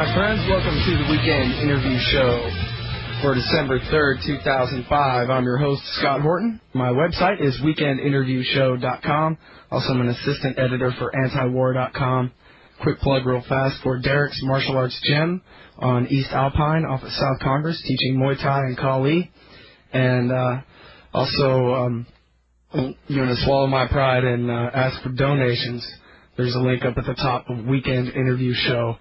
my friends. Welcome to the Weekend Interview Show for December 3rd, 2005. I'm your host, Scott Horton. My website is weekendinterviewshow.com. Also, I'm an assistant editor for antiwar.com. Quick plug real fast for Derek's Martial Arts Gym on East Alpine off of South Congress, teaching Muay Thai and Kali. And also, you're going to swallow my pride and ask for donations. There's a link up at the top of weekendinterviewshow.com.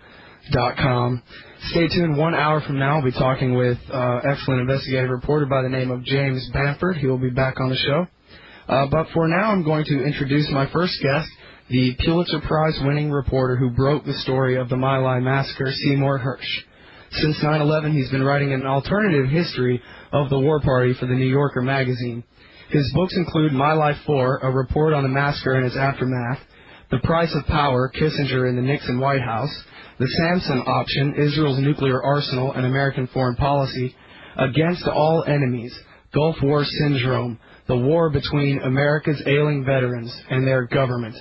Stay tuned. 1 hour from now, I'll be talking with excellent investigative reporter by the name of James Bamford. He will be back on the show. But for now, I'm going to introduce my first guest, the Pulitzer Prize-winning reporter who broke the story of the My Lai massacre, Seymour Hersh. Since 9/11, he's been writing an alternative history of the war party for the New Yorker magazine. His books include My Lai 4, a report on the massacre and its aftermath, The Price of Power, Kissinger in the Nixon White House, The Samson Option, Israel's Nuclear Arsenal and American Foreign Policy, Against All Enemies, Gulf War Syndrome, The War Between America's Ailing Veterans and Their Government,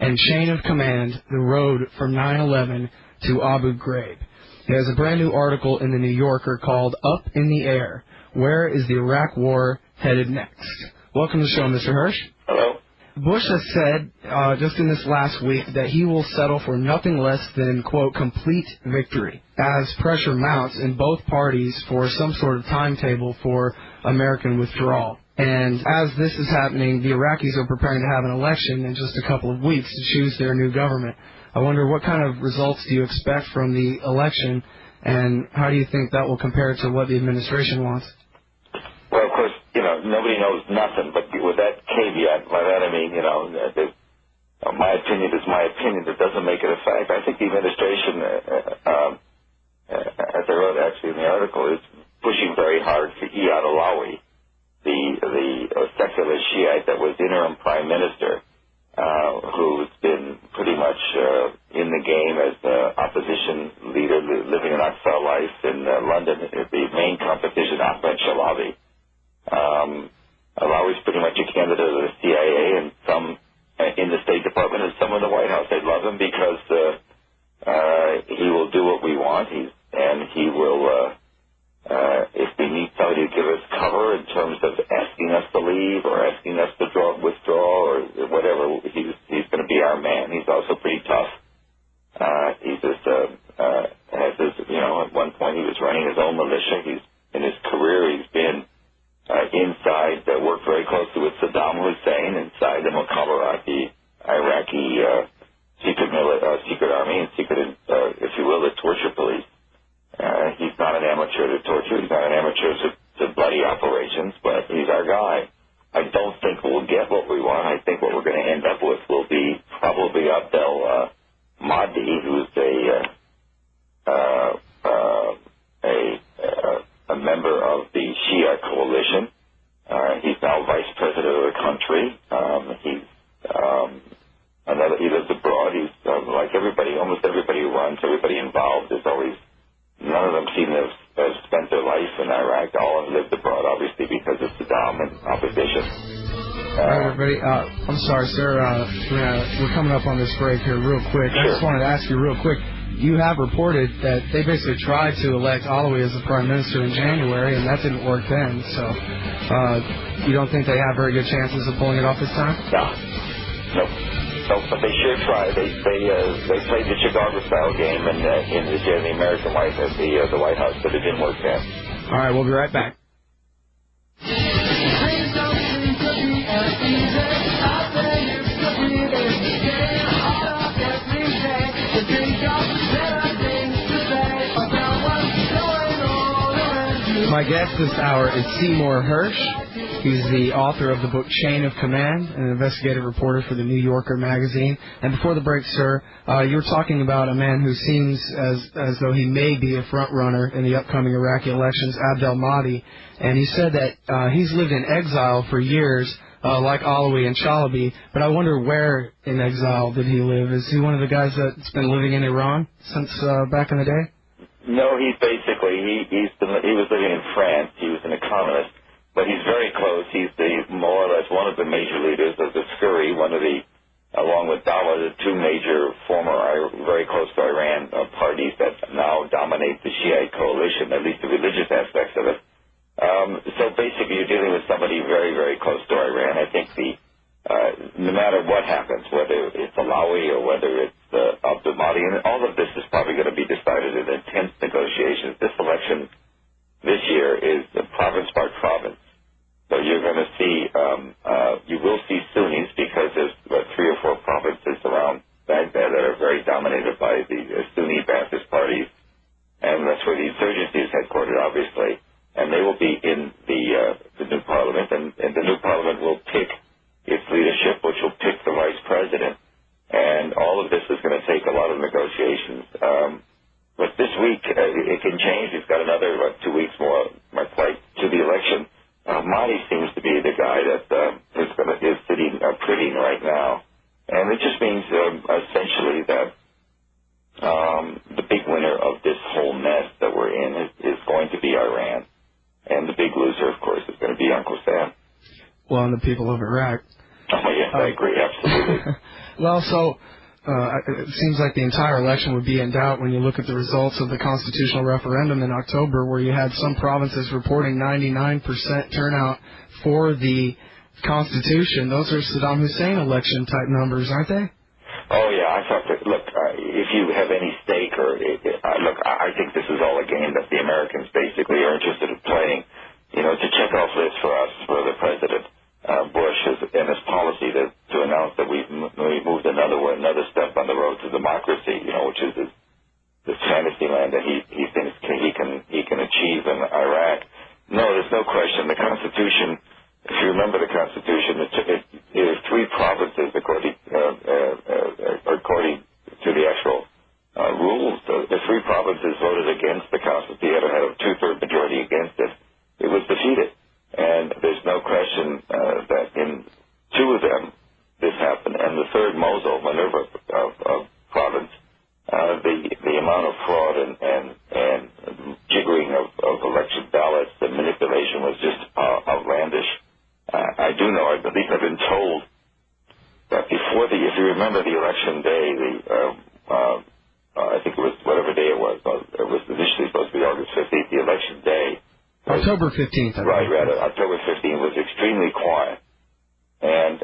and Chain of Command, The Road from 9/11 to Abu Ghraib. He has a brand new article in the New Yorker called Up in the Air, Where is the Iraq War Headed Next? Welcome to the show, Mr. Hersh. Hello. Bush has said just in this last week that he will settle for nothing less than, quote, complete victory as pressure mounts in both parties for some sort of timetable for American withdrawal. And as this is happening, the Iraqis are preparing to have an election in just a couple of weeks to choose their new government. I wonder what kind of results do you expect from the election, and how do you think that will compare to what the administration wants? Well, of course, nobody knows nothing, but with that caveat, by that I mean, my opinion is my opinion. It doesn't make it a fact. I think the administration, as I wrote actually in the article, is pushing very hard for Iyad Allawi, the secular Shiite that was interim prime minister, who's been pretty much in the game as opposition leader, living an Aqsa life in London. The main competition, Ahmed Shalabi. Allawi's pretty much a candidate of the CIA and some in the State Department and some in the White House. They love him because he will do what we want. He will, if we need somebody to give us cover in terms of asking us to leave or asking us to withdraw or whatever, he's going to be our man. He's also pretty tough. He's just has his, at one point he was running his own militia. In his career, he's been inside, worked very closely with Saddam Hussein inside the Mukhabarati, Iraqi secret army and secret, if you will, the torture police. He's not an amateur to torture. He's not an amateur to bloody operations, but he's our guy. I don't think we'll get what we want. I think what we're going to end up with will be probably Abdel Mahdi, who's a member of the Shia coalition. He's now vice president of the country. He lives abroad. He's like everybody, almost everybody who runs, everybody involved is always, none of them seem to have spent their life in Iraq. All have lived abroad, obviously, because of Saddam and opposition. All right, everybody. I'm sorry, sir. We're coming up on this break here real quick. Sure. I just wanted to ask you real quick. You have reported that they basically tried to elect Allawi as the prime minister in January, and that didn't work then. So you don't think they have very good chances of pulling it off this time? No, but they sure tried. They played the Chicago-style game in the American White House, the White House, but it didn't work then. All right, we'll be right back. My guest this hour is Seymour Hersh. He's the author of the book Chain of Command, an investigative reporter for the New Yorker magazine. And before the break, sir, you were talking about a man who seems as though he may be a front runner in the upcoming Iraqi elections, Abdel Mahdi. And he said that he's lived in exile for years, like Allawi and Chalabi. But I wonder where in exile did he live? Is he one of the guys that's been living in Iran since back in the day? No, he's basically, he was living in France. He was an economist, but he's very close. He's more or less one of the major leaders of the SCIRI, along with Dawa, the two major former very close to Iran parties that now or whether it's Abdul Mahdi. And all of this is probably going to be decided in intense negotiations. This election this year is province by province. So you're going to see, you will see Sunnis because there's about 3 or 4 provinces around Baghdad that are very dominated by the Sunni Ba'athist parties. And that's where the insurgency is headquartered, obviously. And they will be in the new parliament. And the new parliament will pick its leadership, which will pick the vice president. And all of this is going to take a lot of negotiations. But this week, it can change. It's got another 2 weeks more, my flight to the election. Mahdi seems to be the guy that is sitting pretty right now. And it just means essentially that the big winner of this whole mess that we're in is going to be Iran. And the big loser, of course, is going to be Uncle Sam. Well, and the people of Iraq. Oh, yes, I agree, absolutely. Well, so it seems like the entire election would be in doubt when you look at the results of the constitutional referendum in October, where you had some provinces reporting 99% turnout for the Constitution. Those are Saddam Hussein election-type numbers, aren't they? Oh, yeah. I thought that, look, if you have any stake or, look, I think this is all a game that the Americans basically are interested in playing. You know, it's a check-off list for us, for the president, Bush, and his policy to announce that we've moved another step on the road to democracy, you know, which is this fantasy land that he thinks he can achieve in Iraq. No, there's no question. The Constitution, if you remember the Constitution, it is 3 provinces according to the actual rules. The 3 provinces voted against the Constitution. It had a 2/3 majority against it. It was defeated. And there's no question that in 2 of them this happened. And the 3rd, Mosul, Minerva province, the amount of fraud and jiggering of election ballots, the manipulation was just outlandish. I do know, I believe I've been told that before if you remember the election day, I think it was whatever day it was initially supposed to be August 15th, the election day. October 15th. Right, October 15th was extremely quiet. And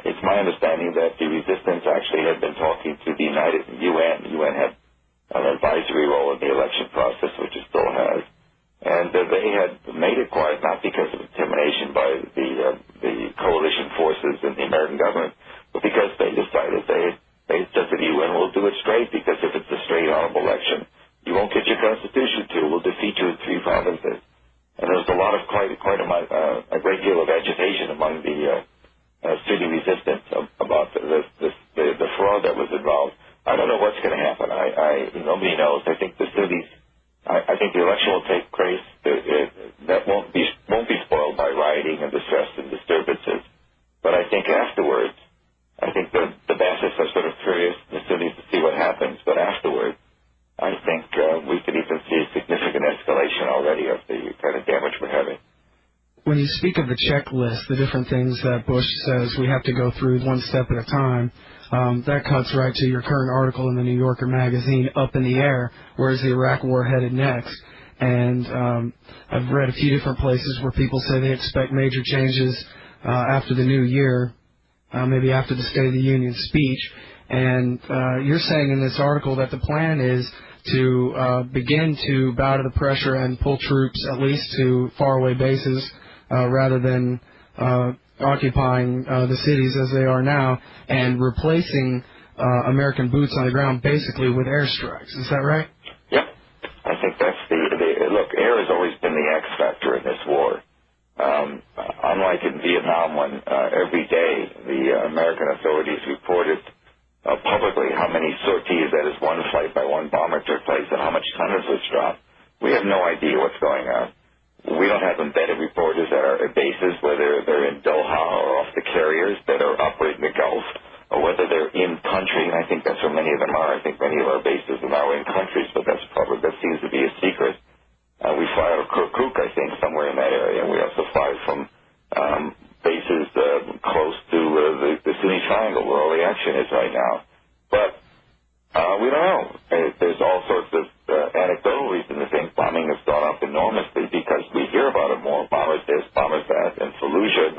it's my understanding that the resistance actually had been talking to the UN. The UN had an advisory role in the election process, which it still has. And they had made it quiet, not because of intimidation by the coalition forces and the American government, but because they decided they said to the UN, we'll do it straight, because if it's a straight, honorable election, you won't get your constitution to. We'll defeat you in 3 provinces. And there was a lot of a great deal of agitation among the Sunni resistance about the fraud that was involved. I don't know what's going to happen. Nobody knows. I think the Sunnis. I think the election will take place. That won't be spoiled by rioting and distress and disturbances. But I think afterwards, I think the Ba'athists are sort of curious, the Sunnis, to see what happens. But afterwards, I think we could even see a significant escalation already of the kind of damage we're having. When you speak of the checklist, the different things that Bush says we have to go through one step at a time, that cuts right to your current article in the New Yorker magazine, Up in the Air, where's the Iraq war headed next? And I've read a few different places where people say they expect major changes after the new year, maybe after the State of the Union speech. And you're saying in this article that the plan is to begin to bow to the pressure and pull troops at least to faraway bases rather than occupying the cities as they are now and replacing American boots on the ground basically with airstrikes. Is that right? Yep. I think that's look, air has always been the X factor in this war. Unlike in Vietnam, when every day the American authorities reported publicly how many sorties, that is one flight by one bomber, took place and how much tonnage was dropped. We have no idea what's going on. We don't have embedded reporters that are at bases, whether they're in Doha or off the carriers that are operating the Gulf, or whether they're in country, and I think that's where many of them are. I think many of our bases are now in countries, but that seems to be a secret. We fly out of Kirkuk, I think, somewhere in that area. We also fly from bases close to the Sunni Triangle, where all the action is right now. But we don't know. There's all sorts of anecdotal reasons to think bombing has gone up enormously because we hear about it more. Bombers this, bombers that. And Fallujah,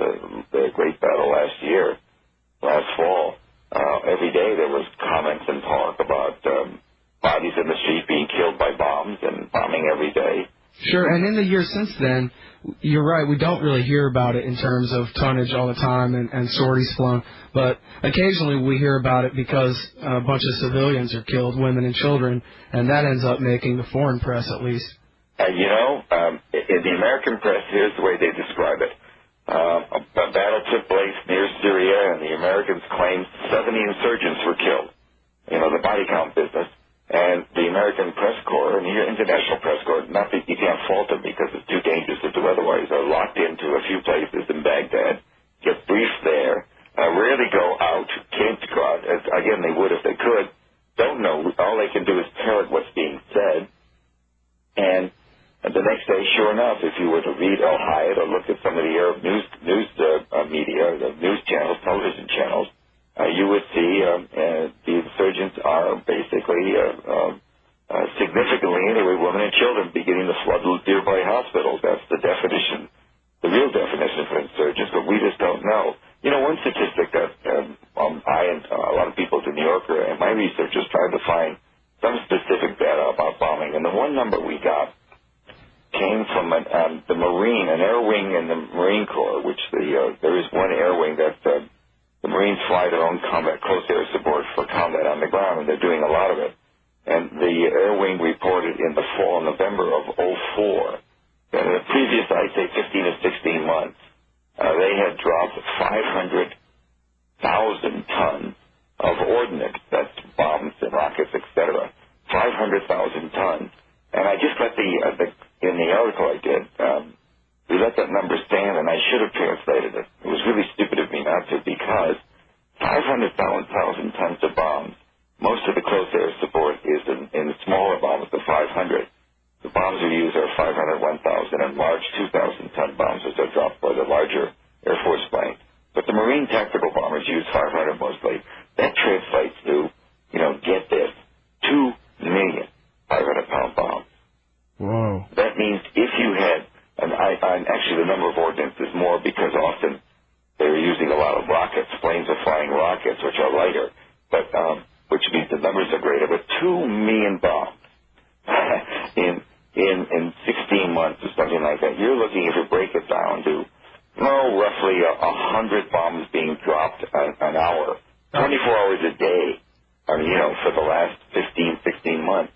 the great battle last fall, every day there was comments and talk about bodies in the street being killed by bombs and bombing every day. Sure, and in the years since then, you're right, we don't really hear about it in terms of tonnage all the time and sorties flown, but occasionally we hear about it because a bunch of civilians are killed, women and children, and that ends up making the foreign press at least. In the American press, here's the way they describe it. A battle took place near Syria, and the Americans claimed 70 insurgents were killed. The body count business. And the American press corps and the international press corps, not that you can't fault them because it's too dangerous to do otherwise, are locked into a few places in Baghdad, get briefed there, rarely go out, can't go out, as again they would if they could, don't know, all they can do is parrot what's being said, and the next day, sure enough, if you were to read Al Hayat or look at some of the Arab news media, the news channels, television channels, you would see the insurgents are basically significantly, anyway, women and children beginning to flood nearby hospitals. That's the definition, the real definition for insurgents, but we just don't know. One statistic that I and a lot of people at the New Yorker and my researchers tried to find some specific data about bombing, and the one number we got came from the Marine, an air wing in the Marine Corps, which there is one air wing that the Marines fly their own combat close air support for combat on the ground, and they're doing a lot of it. And the air wing reported in the fall, November of 2004, that in the previous, I'd say 15 or 16 months, they had dropped 500,000 tons of ordnance, that's bombs and rockets, etc. 500,000 tons. And I just let in the article I did, we let that number stand, and I should have translated it. It was really stupid of me not to, because 500,000 tons of bombs, most of the close air support is in the smaller bombs, the 500. The bombs we use are 500, 1,000, and large 2,000-ton bombs, which are dropped by the larger Air Force planes. But the Marine tactical bombers use 500 mostly. That translates to, get this, 2 million 500-pound bombs. Whoa. That means if you had, and actually the number of ordnance is more because often they're using a lot of rockets. Planes are flying rockets, which are lighter, but which means the numbers are greater. But 2 million bombs in 16 months or something like that. You're looking, if you break it down, to roughly 100 bombs being dropped an hour, 24 hours a day. For the last 15, 16 months.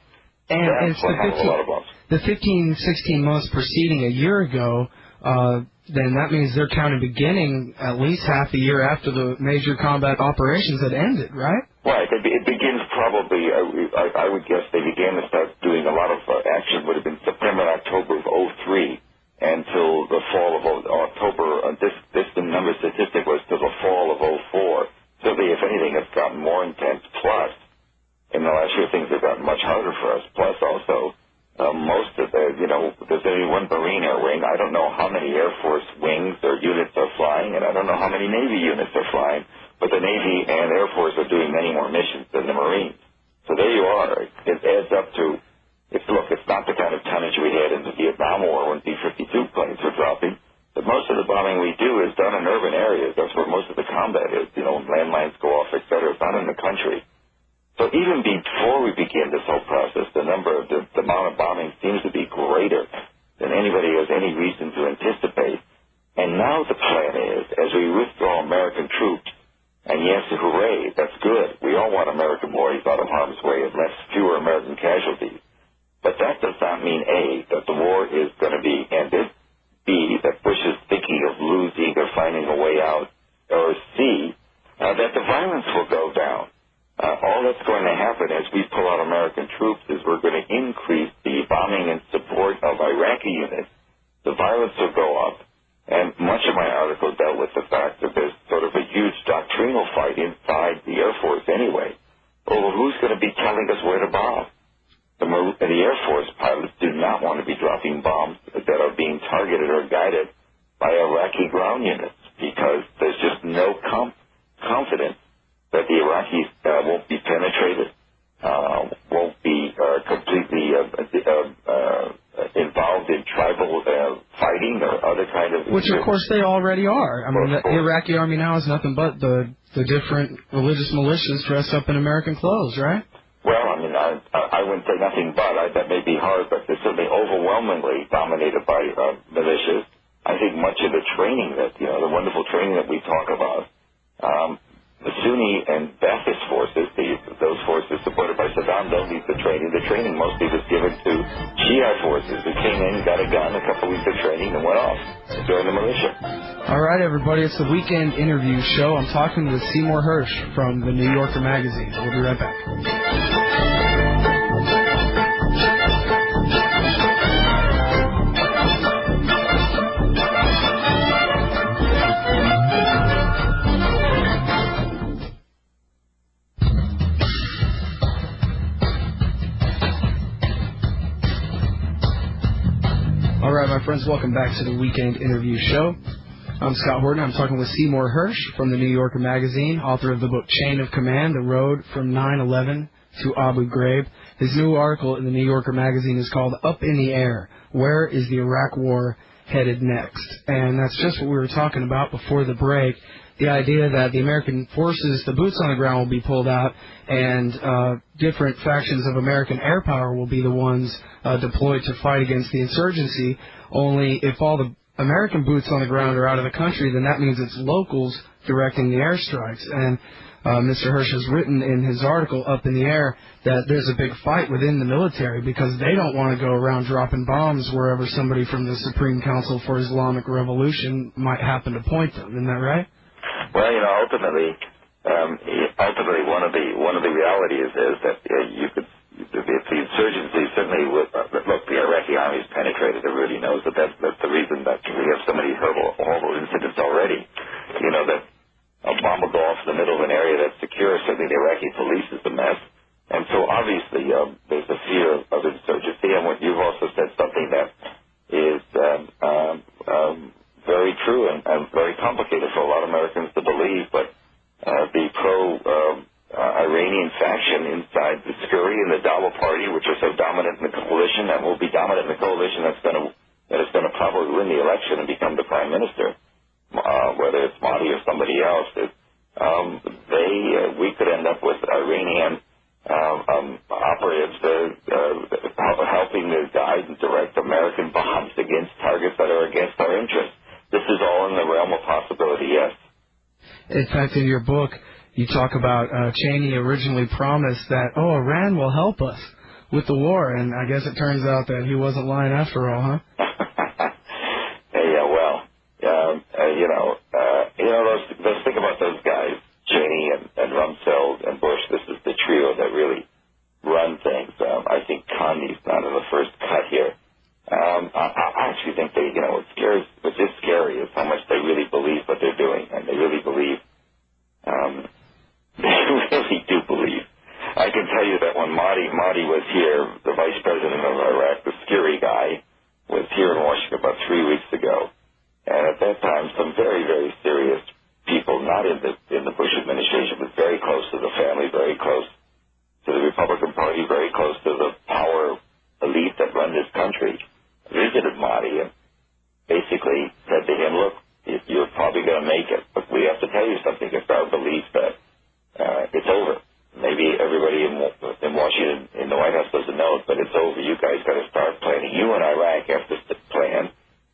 And that's a lot of bombs. The 15, 16 months preceding a year ago, then that means they're counting beginning at least half a year after the major combat operations had ended, right? Right. It begins probably, I would guess they began to start doing a lot of action, would have been September, October of 2003 until the fall of October. The number statistic was to the fall of 2004. Certainly, if anything, it's gotten more intense. Plus, in the last year, things have gotten much harder for us. Plus, also, most of there's only one Marine air wing. I don't know how many Air Force wings or units are flying, and I don't know how many Navy units are flying, but the Navy and Air Force are doing many more missions than the Marines. So there you are. It adds up to, it's not the kind of tonnage we had in the Vietnam War when B-52 planes were dropping, but most of the bombing we do is done in urban areas. That's where most of the combat is. Landmines go off, et cetera. It's not in the country. So even before we begin this whole process, the amount of bombing seems to be greater than anybody has any reason to anticipate. And now the plan is, as we withdraw American troops, and yes, hooray, that's good. We all want American boys out of harm's way and fewer American casualties. But that does not mean, A, that the war is going to be ended, B, that Bush is thinking of losing or finding a way out, or C, that the violence will go down. All that's going to happen as we pull out American troops is we're going to increase the bombing and support of Iraqi units. The violence will go up, and much of my article dealt with the fact that there's sort of a huge doctrinal fight inside the Air Force anyway over who's going to be telling us where to bomb. The Air Force pilots do not want to be dropping bombs that are being targeted or guided by Iraqi ground units because there's just no confidence that the Iraqis won't be penetrated, won't be completely involved in tribal fighting or other kind of... Which, of course, they already are. I mean, the Iraqi army now is nothing but the the different religious militias dressed up in American clothes, right? Well, I mean, I wouldn't say nothing but. That may be hard, but they're certainly overwhelmingly dominated by militias. I think much of the training that, the wonderful training that we talk about, the Sunni and Ba'athist forces, those forces supported by Saddam, don't need the training. The training mostly was given to Shia forces who came in, got a gun, a couple weeks of training, and went off to join the militia. All right, everybody, it's the Weekend Interview Show. I'm talking with Seymour Hersh from the New Yorker magazine. We'll be right back. All right, my friends, welcome back to the Weekend Interview Show. I'm Scott Horton. I'm talking with Seymour Hersh from the New Yorker magazine, author of the book Chain of Command, The Road from 9/11 to Abu Ghraib. His new article in the New Yorker magazine is called Up in the Air, Where is the Iraq War Headed Next? And that's just what we were talking about before the break, the idea that the American forces, the boots on the ground will be pulled out, and different factions of American air power will be the ones deployed to fight against the insurgency. Only if all the American boots on the ground are out of the country, then that means it's locals directing the airstrikes. And Mr. Hersh has written in his article, Up in the Air, that there's a big fight within the military because they don't want to go around dropping bombs wherever somebody from the Supreme Council for Islamic Revolution might happen to point them. Isn't that right? Well, ultimately, one of the realities is that if the insurgency certainly would look, the Iraqi army is penetrated. Everybody knows that's the reason that we have so many horrible incidents already. That a bomb will go off in the middle of an area that's secure. Certainly, the Iraqi police is a mess, and so obviously there's a fear of insurgency. And what you've also said something that is very true and very complicated for a lot of Americans to believe, but the pro-Iranian faction inside the SCIRI and the Dawa party, which are so dominant in the coalition and will be dominant in the coalition that is going to probably win the election and become the prime minister, whether it's Mahdi or somebody else, we could end up with Iranian operatives helping to guide and direct American bombs against targets that are against our interests. This is all in the realm of possibility, yes. In fact, in your book, you talk about Cheney originally promised that, Iran will help us with the war, and I guess it turns out that he wasn't lying after all, huh? Let's think about those guys, Cheney and Rumsfeld and Bush. This is the trio that really run things. I think Condi's not in the first cut here. I actually think what's just scary is how much they really believe what they're doing, and they really believe, they really do believe. I can tell you that when Mahdi was here, the vice president of Iraq, the SCIRI guy, was here in Washington about 3 weeks ago, and at that time, some very, very serious people, not in the Bush administration, but very close to the family, very close to the Republican Party, very close to the power elite that run this country, visited Mahdi and basically said to him, look, you're probably going to make it, but we have to tell you something. It's our belief that it's over. Maybe everybody in Washington, in the White House doesn't know it, but it's over. You guys got to start planning. You and Iraq have to plan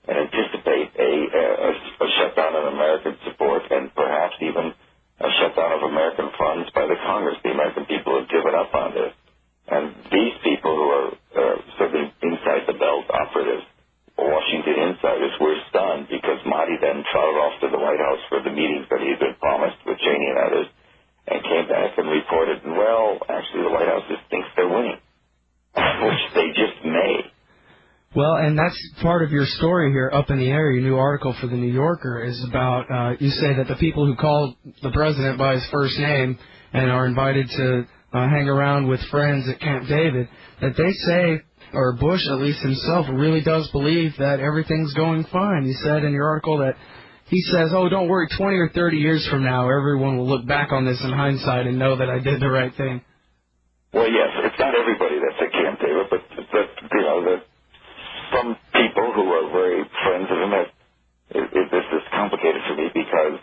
and anticipate a shutdown of American support and perhaps even a shutdown of American funds by the Congress. The American people have given up on this. And these people who are certainly inside the belt operatives, Washington insiders, were stunned because Mahdi then trotted off to the White House for the meetings that he had been promised with Cheney and others, and came back and reported, actually the White House just thinks they're winning, which they just may. Well, and that's part of your story here, Up in the Air. Your new article for the New Yorker is about, you say that the people who call the president by his first name and are invited to hang around with friends at Camp David, that they say, or Bush at least himself, really does believe that everything's going fine. You said in your article that he says, don't worry, 20 or 30 years from now, everyone will look back on this in hindsight and know that I did the right thing. Well, yes, it's not everybody that's at Camp David, but that some people who are very friends of him. This is complicated for me because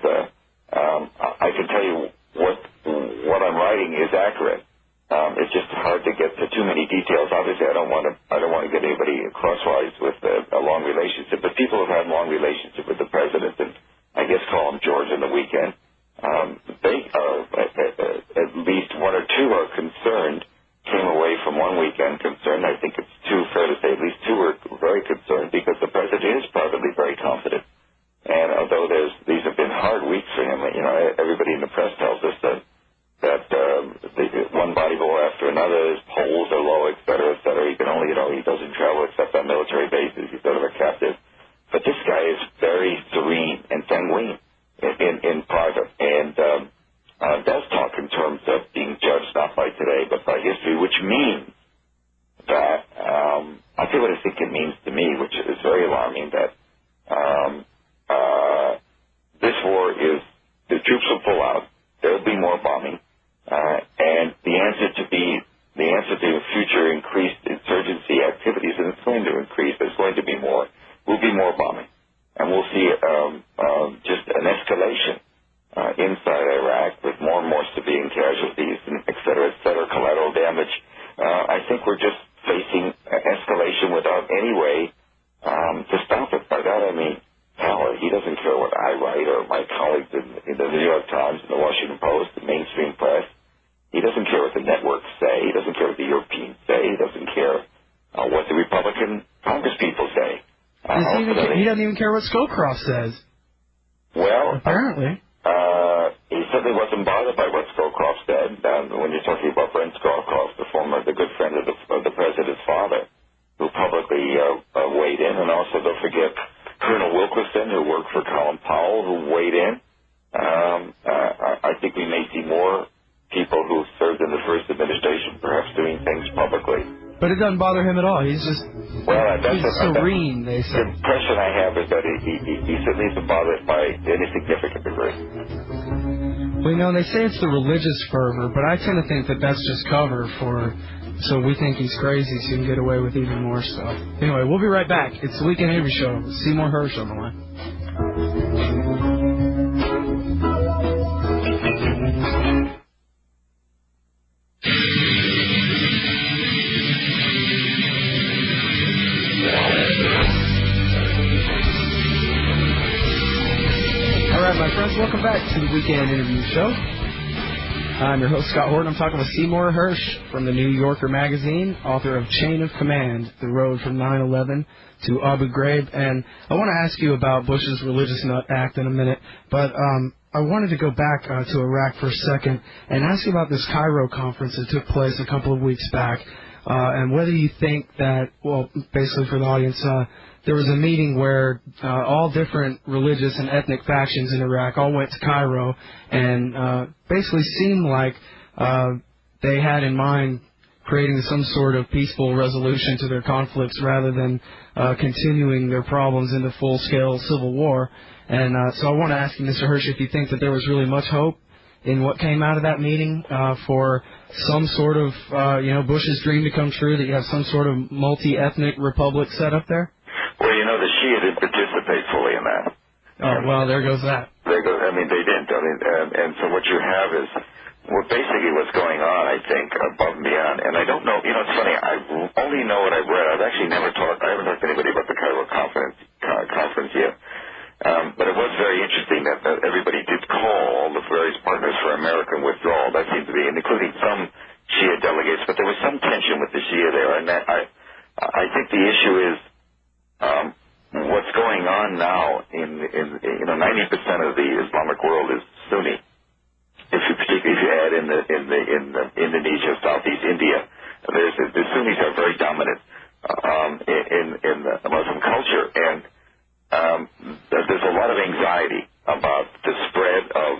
I can tell you what I'm writing is accurate. It's just hard to get to too many details. Obviously, I don't want to get anybody crosswise with a long relationship. But people have had long relationship with the president, and I guess call him George on the weekend. They are at least one or two are concerned. Came away from one weekend concerned. I think it's too fair to say at least two are very concerned because the president is privately very confident. And although these have been hard weeks for him, everybody in the press tells us that one body blow after another, his polls are low, et cetera, et cetera. He can only, he doesn't travel except on military bases. He's sort of a captive. But this guy is very serene and sanguine in private, and does talk in terms of being judged not by today but by history, which means that I'll tell you what I think it means to me, which is very alarming, that this war is, the troops will pull out, there will be more bombing, and the answer to future increased insurgency activities, and it's going to increase, there's going to be more, will be more bombing. And we'll see just an escalation inside Iraq with more and more civilian casualties, and et cetera, collateral damage. I think we're just facing escalation without any way to stop it. By that I mean power. He doesn't care what I write or my colleagues in the New York Times, and the Washington Post, the mainstream press. He doesn't care what the networks say. He doesn't care what the Europeans say. He doesn't care what the Republican Congress people say. He doesn't even care what Scowcroft says. Well, apparently. He certainly wasn't bothered by what Scowcroft said. When you're talking about Brent Scowcroft, the good friend of the president's father, who publicly weighed in, and also don't forget Colonel Wilkerson, who worked for Colin Powell, who weighed in. I think we may see more people who served in the first administration, perhaps doing things publicly. But it doesn't bother him at all. He's just serene, they say. The impression I have is that he certainly isn't bothered by any significant degree. Well, they say it's the religious fervor, but I tend to think that that's just cover so we think he's crazy so he can get away with even more stuff. Anyway, we'll be right back. It's the Weekend Interview Show with Seymour Hersh on the line. All right, my friends, welcome back to the Weekend Interview Show. I'm your host, Scott Horton. I'm talking with Seymour Hersh from the New Yorker magazine, author of Chain of Command, The Road from 9/11 to Abu Ghraib. And I want to ask you about Bush's Religious Nut Act in a minute, but I wanted to go back to Iraq for a second and ask you about this Cairo conference that took place a couple of weeks back, and whether you think that, well, basically for the audience, there was a meeting where all different religious and ethnic factions in Iraq all went to Cairo and basically seemed like they had in mind creating some sort of peaceful resolution to their conflicts rather than continuing their problems into full-scale civil war. And so I want to ask you, Mr. Hersh, if you think that there was really much hope in what came out of that meeting for some sort of, Bush's dream to come true, that you have some sort of multi-ethnic republic set up there? Well, the Shia didn't participate fully in that. Oh, well, there goes that. They didn't. And so what you have is, basically what's going on, I think, above and beyond. And I don't know, it's funny, I only know what I've read. I've actually I haven't talked to anybody about the Cairo conference yet. But it was very interesting that everybody did call the various partners for American withdrawal. That seemed to be, including some Shia delegates, but there was some tension with the Shia there. And I think the issue is, what's going on now in 90% of the Islamic world is Sunni. Particularly if you add in the Indonesia, Southeast India, the Sunnis are very dominant in the Muslim culture, and there's a lot of anxiety about the spread of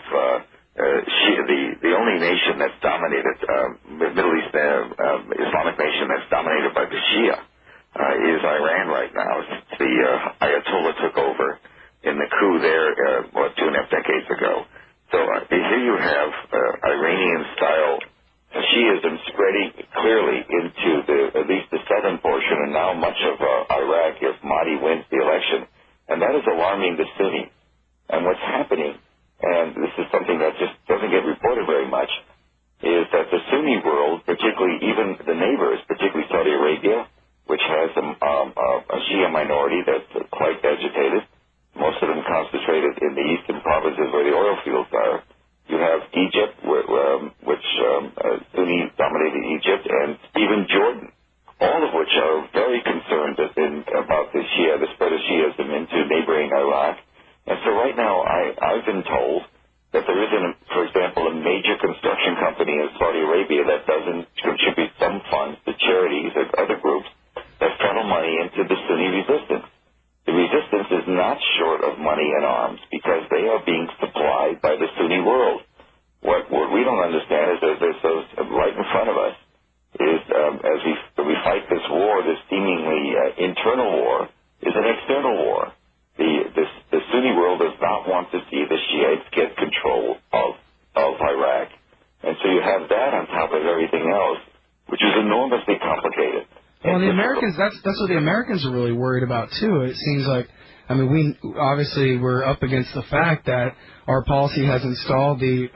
Shia. The only nation that's dominated, Middle East Islamic nation that's dominated by the Shia, is Iran right now. The Ayatollah took over in the coup there, 2.5 decades ago. So here you have Iranian-style Shiism spreading clearly into at least the southern portion, and now much of Iraq if Mahdi wins the election. And that is alarming the Sunnis. And what's happening and this is something that just doesn't get reported very much, is that the Sunni world, particularly even the neighbors, particularly Saudi Arabia, which has a Shia minority that's quite agitated, most of them concentrated in the eastern provinces where the oil fields are. You have Egypt, which Sunni-dominated Egypt, and even Jordan, all of which are very concerned about the spread of Shiism into neighboring Iraq. And so right now I've been told that there isn't, for example, a major construction company in Saudi Arabia that doesn't contribute some funds to charities or other groups that funnel money into the Sunni resistance. The resistance is not short of money and arms because they are being supplied by the Sunni world. What we don't understand is that there's those right in front of us is as we fight this war, this seemingly internal war, is an external war. The Sunni world does not want to see the Shiites get control of Iraq. And so you have that on top of everything else, which is enormously complicated. Well, the Americans, that's what the Americans are really worried about, too. It seems like, I mean, we're up against the fact that our policy has installed the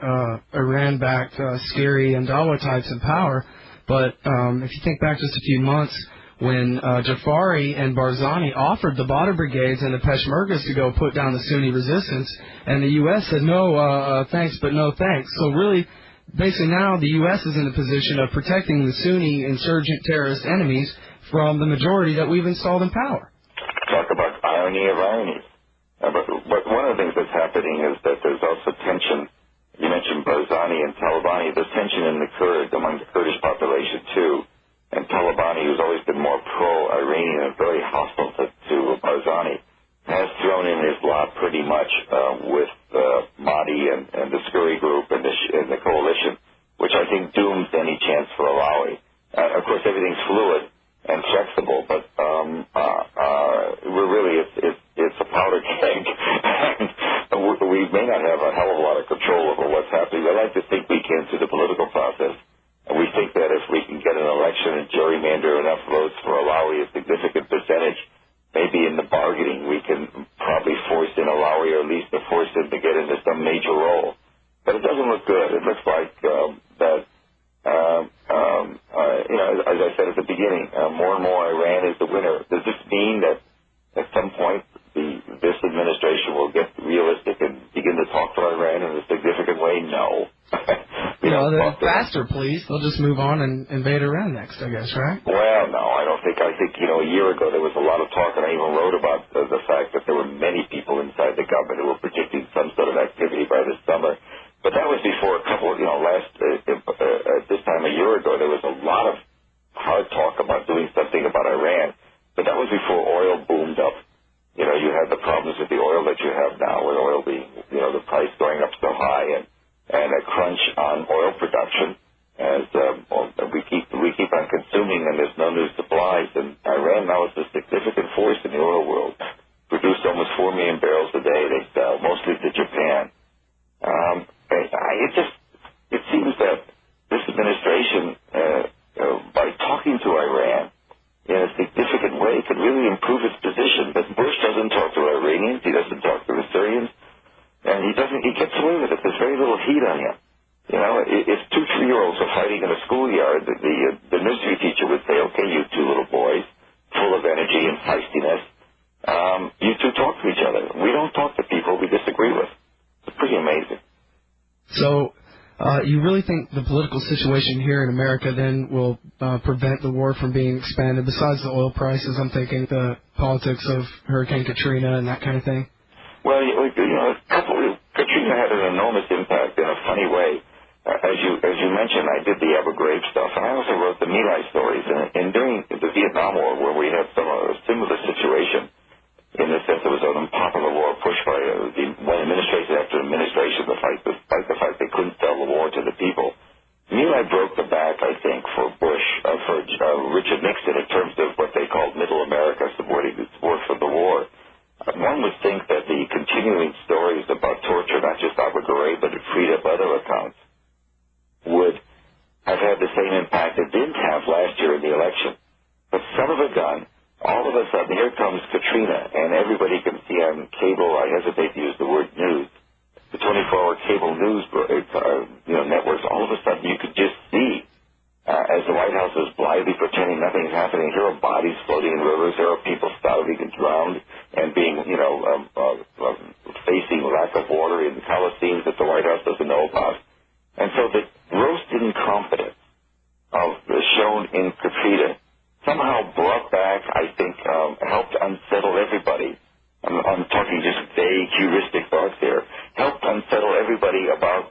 Iran-backed SCIRI and Dawa types in power. But if you think back just a few months, when Jafari and Barzani offered the Badr brigades and the Peshmergas to go put down the Sunni resistance, and the U.S. said, no, thanks, but no thanks. So really, basically now the U.S. is in the position of protecting the Sunni insurgent terrorist enemies from the majority that we've installed in power. Talk about irony of ironies. But one of the things that's happening is that there's also tension. You mentioned Barzani and Talabani. There's tension in among the Kurdish population, too. And Talabani, who's always been more pro-Iranian and very hostile to Barzani, has thrown in his lot pretty much with Mahdi and the SCIRI group and the coalition, which I think dooms any chance for Alawi. Of course, everything's fluid and flexible, but it's a powder keg. And we may not have a hell of a lot of control over what's happening. I like to think we can through the political process. And we think that if we can get an election and gerrymander enough votes for Alawi, a significant percentage, maybe in the bargaining we can probably force in Alawi, or at least force him to get into some major role. But it doesn't look good. It looks like as I said at the beginning, more and more Iran is the winner. Does this mean that at some point this administration will get realistic and begin to talk to Iran in a significant way? No. Faster, please. They'll just move on and invade Iran next, I guess, right? Well, no, I don't think. I think, a year ago there was a lot of talk, and I even wrote about the fact that there were many people inside the government who were predicting some sort of activity by this summer. But that was before a couple, this time a year ago, there was a lot of hard talk about doing something about Iran. But that was before oil boomed up. You had the problems with the oil that you have now, with oil being, the price going up so high, and a crunch on oil production as we keep on consuming, and there's no new supplies. And Iran now is a significant force in the oil world. Produce almost 4 million barrels a day. They sell mostly to Japan. It seems that this administration, by talking to Iran in a significant way, could really improve its position. But Bush doesn't talk to Iranians. He doesn't talk to the Syrians. And he gets away with it. There's very little heat on him. If 2 3-year-olds are fighting in a schoolyard, the nursery teacher would say, okay, you two little boys, full of energy and feistiness, you two talk to each other. We don't talk to people we disagree with. It's pretty amazing. So you really think the political situation here in America then will prevent the war from being expanded? Besides the oil prices, I'm thinking the politics of Hurricane Katrina and that kind of thing. Well, Katrina had an enormous impact in a funny way. As you mentioned, I did the Abu Ghraib stuff, and I also wrote the My Lai stories. And during the Vietnam War, where we had a similar situation, in the sense it was an unpopular war pushed by one administration after administration despite the fact they couldn't sell the war to the people. My Lai broke the back, I think, for Bush, for Richard Nixon in terms of what they called Middle America supporting the support for the war. One would think that the continuing stories about torture, not just Abu Ghraib, but at freed up other accounts, would have had the same impact it didn't have last year in the election. But son of a gun, all of a sudden, here comes Katrina, and everybody can see on cable, I hesitate to use the word news, the 24 24-hour cable news networks, all of a sudden you could just see, as the White House is blithely pretending nothing's happening, here are bodies floating in rivers, there are people starving and drowned and being, facing lack of water in Coliseums that the White House doesn't know about. And so the gross incompetence shown in Katrina somehow brought back, I think, helped unsettle everybody. I'm talking just vague, heuristic thoughts here. Helped unsettle everybody about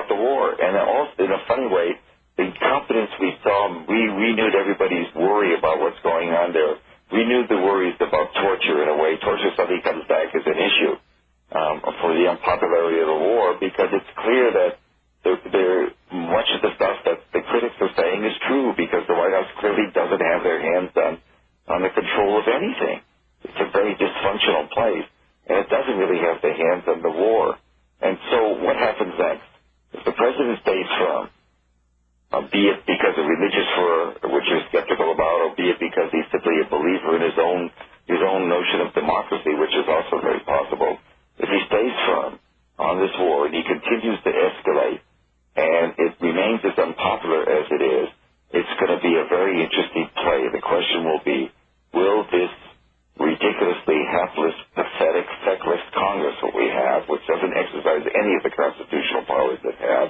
the war. And also, in a funny way, the incompetence we saw renewed everybody's worry about what's going on there. Renewed the worries about torture in a way. Torture suddenly comes back as an issue for the unpopularity of the war, because it's clear that much of the stuff that the critics are saying is true, because the White House clearly doesn't have their hands on the control of anything. It's a very dysfunctional place, and it doesn't really have the hands on the war. And so what happens next? If the president stays firm, be it because of religious fervor, which you're skeptical about, or be it because he's simply a believer in his own notion of democracy, which is also very possible, if he stays firm on this war and he continues to escalate, and it remains as unpopular as it is, it's going to be a very interesting play. The question will be, will this ridiculously hapless, pathetic, feckless Congress that we have, which doesn't exercise any of the constitutional powers it has,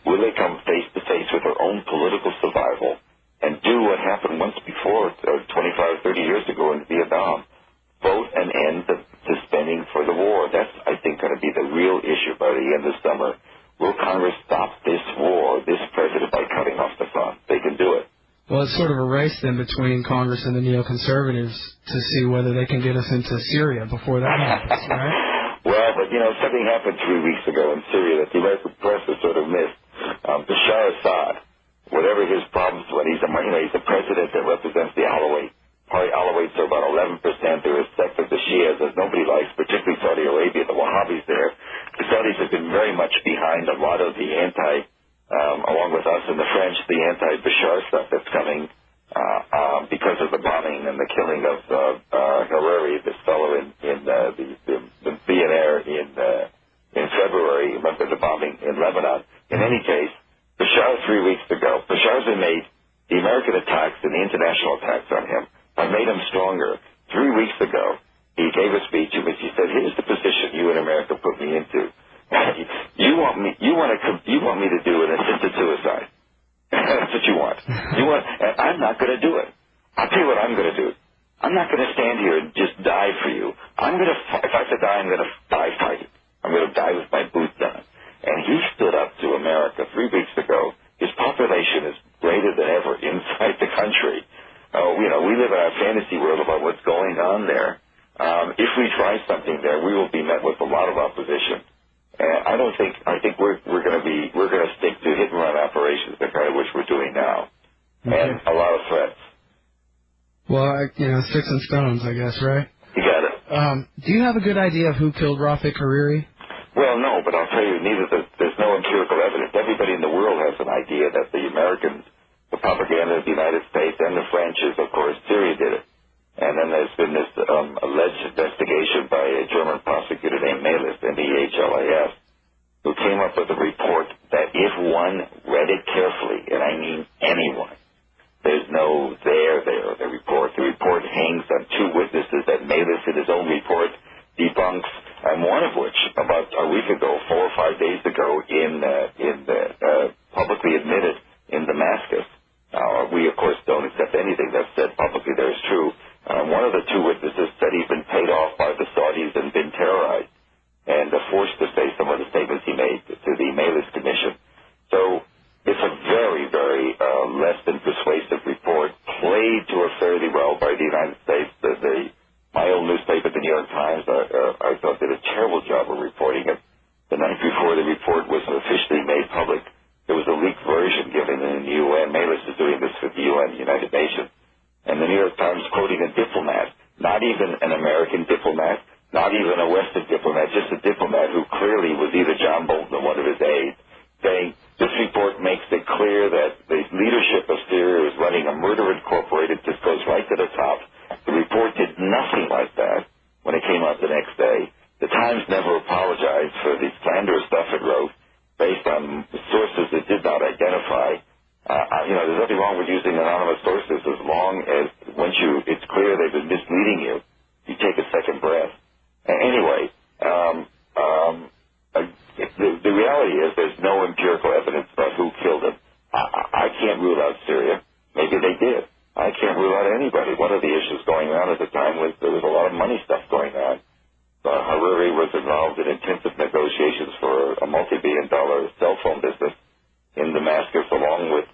will they come face to face with their own political survival and do what happened once before, 25, 30 years ago in Vietnam, vote an end to spending for the war? That's, I think, going to be the real issue by the end of summer. Will Congress stop this war, this president, by cutting off the funds? They can do it. Well, it's sort of a race then between Congress and the neoconservatives to see whether they can get us into Syria before that happens, right? Well, but, something happened 3 weeks ago in Syria that the American press has sort of missed. Bashar Assad, whatever his problems were, he's a president that represents the Alawite. Probably Alawites are about 11%. They're a sect of the Shias that nobody likes, particularly Saudi Arabia, the Wahhabis there. The Saudis have been very much behind a lot of the along with us and the French, the anti-Bashar stuff that's coming because of the bombing and the killing of Hariri, this fellow in the billionaire in February, after the bombing in Lebanon. In any case, Bashar 3 weeks ago, Bashar's been made, the American attacks and the international attacks on him have made him stronger. 3 weeks ago, he gave a speech in which he said, here's the position you in America put me into. You want me to do an assisted suicide. That's what you want. And I'm not going to do it. I'll tell you what I'm going to do. I'm not going to stand here and just die for you. If I have to die, I'm going to die fighting. I'm going to die with my boots on. And he stood up to America 3 weeks ago. His population is greater than ever inside the country. We live in our fantasy world about what's going on there. If we try something there, we will be met with a lot of opposition. I think we're going to stick to hit and run operations, the kind of which we're doing now, and a lot of threats. Well, sticks and stones, I guess, right? You got it. Do you have a good idea of who killed Rafik Hariri? Well, no, but I'll tell you, there's no empirical evidence. Everybody in the world has an idea that the Americans, the propaganda of the United States and the French is, of course, Syria did it. And then there's been this alleged investigation by a German prosecutor named Melis, M-E-H-L-I-S, who came up with a report that if one read it carefully, and I mean anyone, there's no there, the report. The report hangs on two witnesses that Melis in his own report debunks, and one of which, about a week ago, 4 or 5 days ago, publicly admitted in Damascus. We, of course, don't accept anything that's said publicly there is true. One of the two witnesses said he's been paid off by the Saudis and been terrorized and forced to say some of the statements he made to the Melis Commission. So it's a very, very less than persuasive report, played to her fairly well by the United States. My old newspaper, the New York Times, I thought did a terrible job of reporting it. The night before the report was officially made public, there was a leaked version given in the UN. Melis is doing this for the UN, the United Nations. And the New York Times quoting a diplomat, not even an American diplomat, not even a Western diplomat, just a diplomat who clearly was either John Bolton or one of his aides, saying this report makes it clear that the leadership of Syria is running a murder incorporated. This goes right to the top. The report did nothing like that when it came out the next day. The Times never apologized for the slanderous stuff there's nothing wrong with using anonymous sources as long as it's clear they've been misleading you, you take a second breath. Anyway, the reality is there's no empirical evidence about who killed him. I can't rule out Syria. Maybe they did. I can't rule out anybody. One of the issues going on at the time was there was a lot of money stuff going on. Hariri was involved in intensive negotiations for a multi-billion-dollar cell phone business in Damascus, along with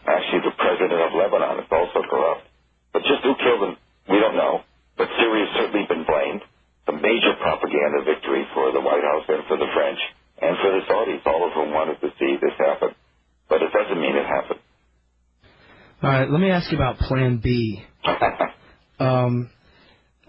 actually the president of Lebanon. It's also corrupt. But just who killed him, we don't know. But Syria has certainly been blamed. It's a major propaganda victory for the White House and for the French and for the Saudis, all of whom wanted to see this happen. But it doesn't mean it happened. All right, let me ask you about Plan B.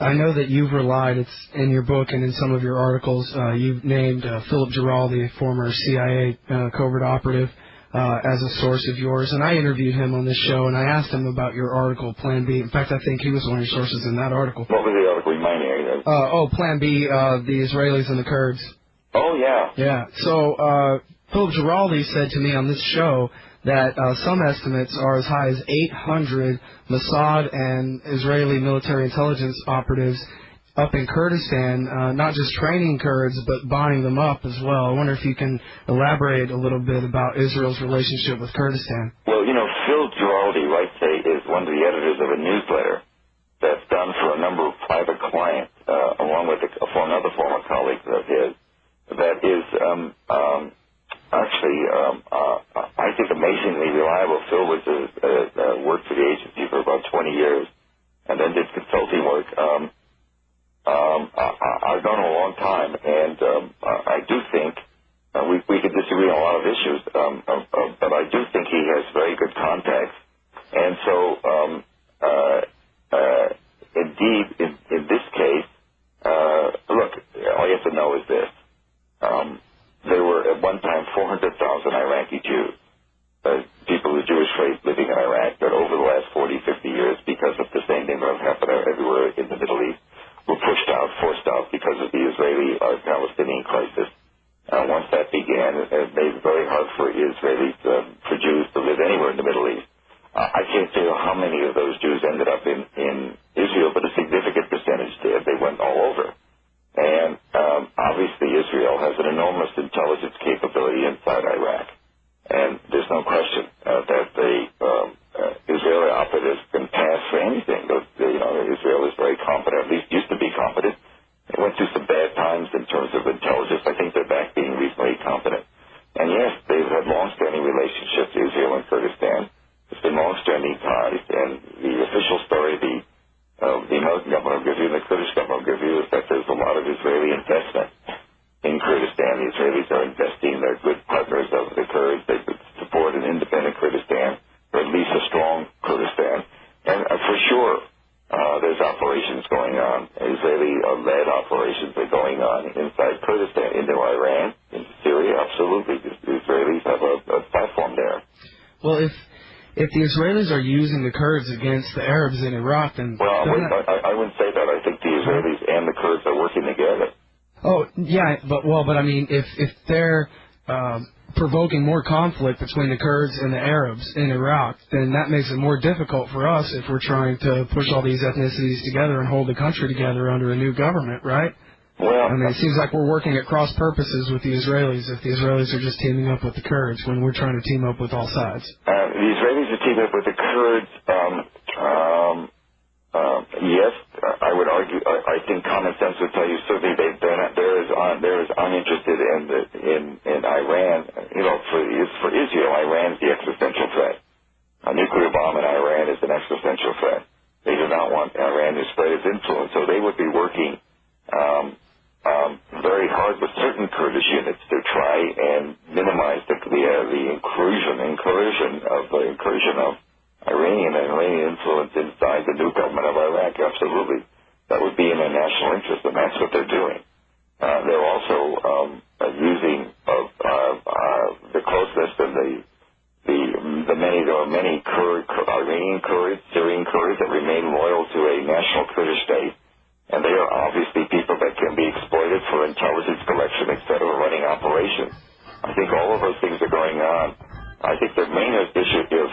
I know that you've relied, it's in your book and in some of your articles, you've named Philip Giraldi, a former CIA covert operative, as a source of yours. And I interviewed him on this show, and I asked him about your article, Plan B. In fact, I think he was one of your sources in that article. What was the article? Remind me. Plan B, the Israelis and the Kurds. Oh, yeah. Yeah. So Philip Giraldi said to me on this show that some estimates are as high as 800 Mossad and Israeli military intelligence operatives up in Kurdistan, not just training Kurds, but bonding them up as well. I wonder if you can elaborate a little bit about Israel's relationship with Kurdistan. Well, Phil Giraldi, is one of the editors of a newsletter that's done for a number of private clients, along with another former colleague of his, that is I think amazingly reliable. Phil worked for the agency for about 20 years and then did consulting work. I've known him a long time, and I do think we could disagree on a lot of issues, but I do think he has very good contacts. And so, indeed, in this case, look, all you have to know is this. There were at one time 400,000 Iraqi Jews, people of Jewish faith living in Iraq, that over the last 40, 50 years, because of the same thing that happened everywhere in the Middle East, were forced out because of the Israeli-Palestinian crisis. Once that began, it made it very hard for Israelis, for Jews to live anywhere in the Middle East. I can't tell you how many of those Jews ended up in Israel, but a significant percentage did. They went all over. And obviously Israel has an enormous intelligence capability inside Iraq. And there's no question that the Israeli operatives can pass for anything. Israel is very competent, at least used to be competent. They went through some bad times in terms of intelligence. I think they're back being reasonably competent. And yes, they've had long-standing relationships, Israel and Kurdistan. There's been long-standing ties. And the official story, the American government will give you and the Kurdish government will give you is that there's a lot of Israeli investment in Kurdistan. The Israelis are investing. They're good partners of the Kurds. They support an independent Kurdistan, or at least a strong Kurdistan. And for sure, there's operations going on. Israeli-led operations are going on inside Kurdistan, into Iran, into Syria. Absolutely. The Israelis have a platform there. Well, if the Israelis are using the Kurds against the Arabs in Iraq, then... Well, I wouldn't say that. I think the Israelis and the Kurds are working together. Oh, yeah, but I mean, if they're provoking more conflict between the Kurds and the Arabs in Iraq, then that makes it more difficult for us if we're trying to push all these ethnicities together and hold the country together under a new government, right? Well, I mean, it seems like we're working at cross purposes with the Israelis if the Israelis are just teaming up with the Kurds when we're trying to team up with all sides. The Israelis are teaming up with the Kurds. Yes, I would argue. I think common sense would tell you certainly they're as uninterested in Iran. For Israel, Iran's the existential threat. A nuclear bomb in Iran is an existential threat. They do not want Iran to spread its influence, so they would be working very hard with certain Kurdish units to try and minimize the incursion of Iranian influence inside the new government of Iraq. Absolutely, that would be in their national interest, and that's what they're doing. They're also using the closeness and there are many Iranian Kurds, Syrian Kurds that remain loyal to a national Kurdish state. And they are obviously people that can be exploited for intelligence collection, et cetera, running operations. I think all of those things are going on. I think the main issue of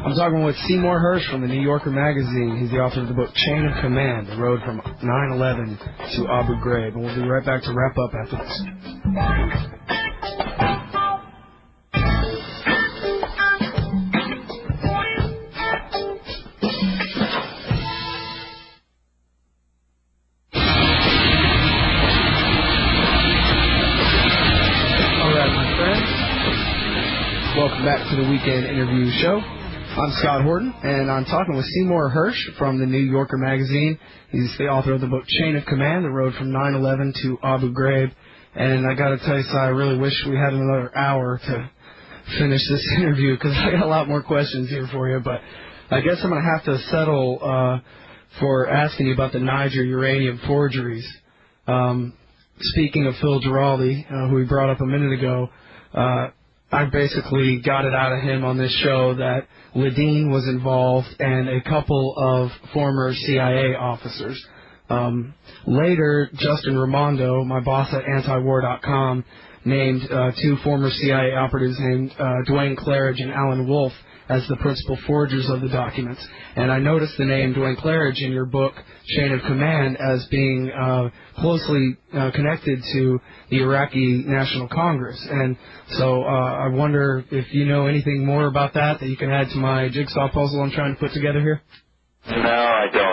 I'm talking with Seymour Hersh from the New Yorker magazine. He's the author of the book Chain of Command, The Road from 9/11 to Abu Ghraib. And we'll be right back to wrap up after this. Welcome back to the Weekend Interview Show. I'm Scott Horton, and I'm talking with Seymour Hersh from the New Yorker magazine. He's the author of the book Chain of Command, The Road from 9/11 to Abu Ghraib. And I got to tell you, I really wish we had another hour to finish this interview, because I got a lot more questions here for you. But I guess I'm going to have to settle for asking you about the Niger uranium forgeries. Speaking of Phil Giraldi, who we brought up a minute ago, I basically got it out of him on this show that Ledeen was involved and a couple of former CIA officers. Later, Justin Raimondo, my boss at antiwar.com, named two former CIA operatives named Dwayne Claridge and Alan Wolf as the principal forgers of the documents. And I noticed the name Dwayne Claridge in your book, Chain of Command, as being closely connected to the Iraqi National Congress. And so I wonder if you know anything more about that you can add to my jigsaw puzzle I'm trying to put together here? No, I don't.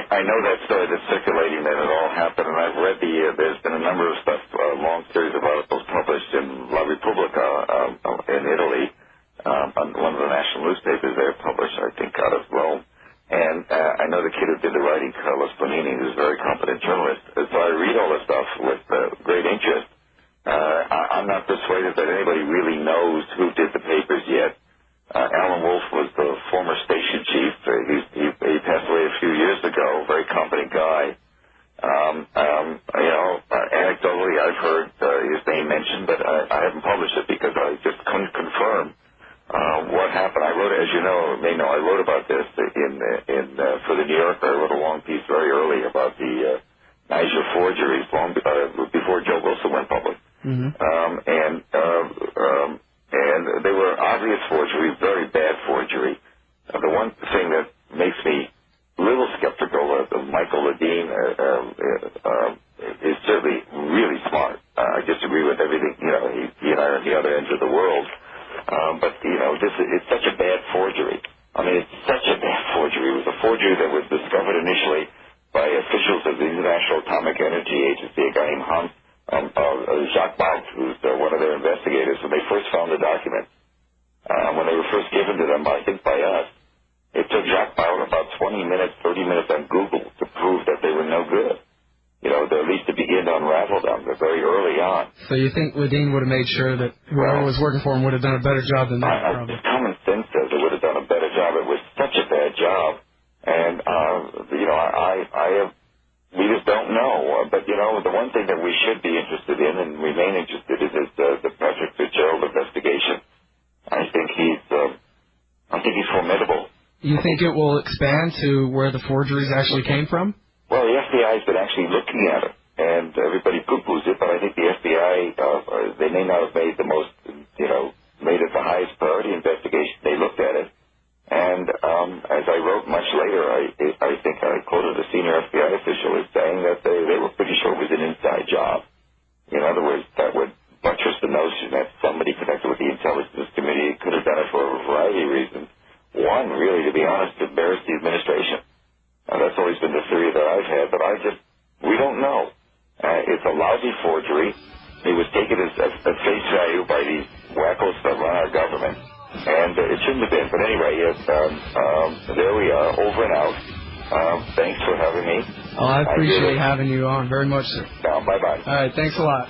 I know that story that's circulating, that it all happened, and I've read there's been a number of stuff, a long series of articles published in La Repubblica in Italy, on one of the national newspapers there, published, I think, out of Rome. And I know the kid who did the writing, Carlos Bonini, who's a very competent journalist. So I read all this stuff with great interest. I'm not persuaded that anybody really knows who did the papers yet. Alan Wolf was the former station chief. He passed away a few years ago. Very competent guy. Anecdotally, I've heard his name mentioned, but I haven't published it because I just couldn't confirm what happened. I wrote, as you know, I wrote about this for the New Yorker. I wrote a long piece very early about the Niger forgeries, long before Joe Wilson went public. Mm-hmm. And they were obvious forgery, very bad forgery. The one thing that makes me a little skeptical of Michael Ledeen is certainly really smart. I disagree with everything. He and I are on the other ends of the world. But it's such a bad forgery. I mean, it's such a bad forgery. It was a forgery that was discovered initially by officials of the International Atomic Energy Agency, a guy named Jacques Bout, who's one of their investigators. When they first found the documents, when they were first given to them, I think by us, it took Jacques Bout about 20 minutes, 30 minutes on Google to prove that they were no good. At least to begin to unravel them. They're very early on. So you think Ledeen would have made sure that whoever was working for him would have done a better job than that? Probably. Common sense says they would have done a better job. It was such a bad job, and we just don't know. But the one thing that we should be interested in and remain interested in is the Patrick Fitzgerald investigation. I think he's formidable. You think it will expand to where the forgeries actually came from? Well, the FBI has been actually looking at it, and everybody poo-poos it, but I think the FBI, they may not have made made it the highest priority investigation. They looked at it, and as I wrote much later, I think I quoted a senior FBI official as saying that they were pretty sure it was an inside job. In other words, that would buttress the notion that somebody connected with the intelligence committee could have done it for a variety of reasons. One, really, to be honest, to embarrass the administration. That's always been the theory that I've had, but we don't know. It's a lousy forgery. It was taken as face value by these wackos that run our government, and it shouldn't have been. But anyway, there we are, over and out. Thanks for having me. Oh, I appreciate having you on very much, sir. Bye-bye. All right, thanks a lot.